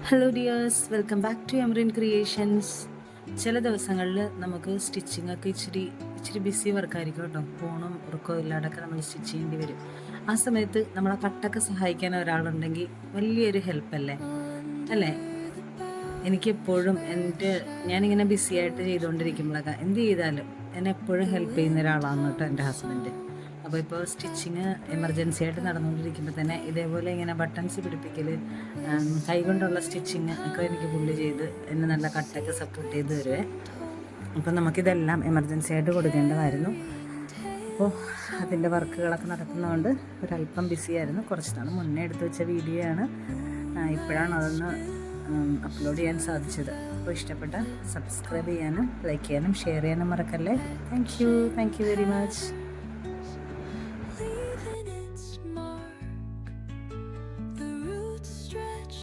Hello dears, welcome back to എമറിൻ Creations. ചില ദിവസങ്ങളിൽ നമുക്ക് സ്റ്റിച്ചിങ് ഒക്കെ ഇച്ചിരി ബിസി വർക്കായിരിക്കും കേട്ടോ. ഫോണും ഉറക്കവും ഇല്ലാതൊക്കെ നമ്മൾ സ്റ്റിച്ച് ചെയ്യേണ്ടി വരും. ആ സമയത്ത് നമ്മളെ കട്ടൊക്കെ സഹായിക്കാൻ ഒരാളുണ്ടെങ്കിൽ വലിയൊരു ഹെൽപ്പല്ലേ അല്ലേ? എനിക്കെപ്പോഴും ഞാനിങ്ങനെ ബിസി ആയിട്ട് ചെയ്തുകൊണ്ടിരിക്കുമ്പോഴൊക്കെ എന്ത് ചെയ്താലും എന്നെ എപ്പോഴും ഹെൽപ്പ് ചെയ്യുന്ന ഒരാളാണ് കേട്ടോ എൻ്റെ ഹസ്ബൻഡ്. അപ്പോൾ ഇപ്പോൾ സ്റ്റിച്ചിങ് എമർജൻസി ആയിട്ട് നടന്നുകൊണ്ടിരിക്കുമ്പോൾ തന്നെ ഇതേപോലെ ഇങ്ങനെ ബട്ടൺസ് പിടിപ്പിക്കൽ, കൈകൊണ്ടുള്ള സ്റ്റിച്ചിങ് ഒക്കെ എനിക്ക് പുള്ളി ചെയ്ത് എന്നെ നല്ല കട്ടൊക്കെ സപ്പോർട്ട് ചെയ്ത് തരുവേ. അപ്പോൾ നമുക്കിതെല്ലാം എമർജൻസി ആയിട്ട് കൊടുക്കേണ്ടതായിരുന്നു. അപ്പോൾ അതിൻ്റെ വർക്കുകളൊക്കെ നടക്കുന്നതുകൊണ്ട് ഒരല്പം ബിസിയായിരുന്നു. കുറച്ച് നാൾ മുന്നേ എടുത്തു വെച്ച വീഡിയോ ആണ്, ഇപ്പോഴാണ് അതൊന്ന് അപ്ലോഡ് ചെയ്യാൻ സാധിച്ചത്. അപ്പോൾ ഇഷ്ടപ്പെട്ട സബ്സ്ക്രൈബ് ചെയ്യാനും ലൈക്ക് ചെയ്യാനും ഷെയർ ചെയ്യാനും മറക്കല്ലേ. Thank you very much.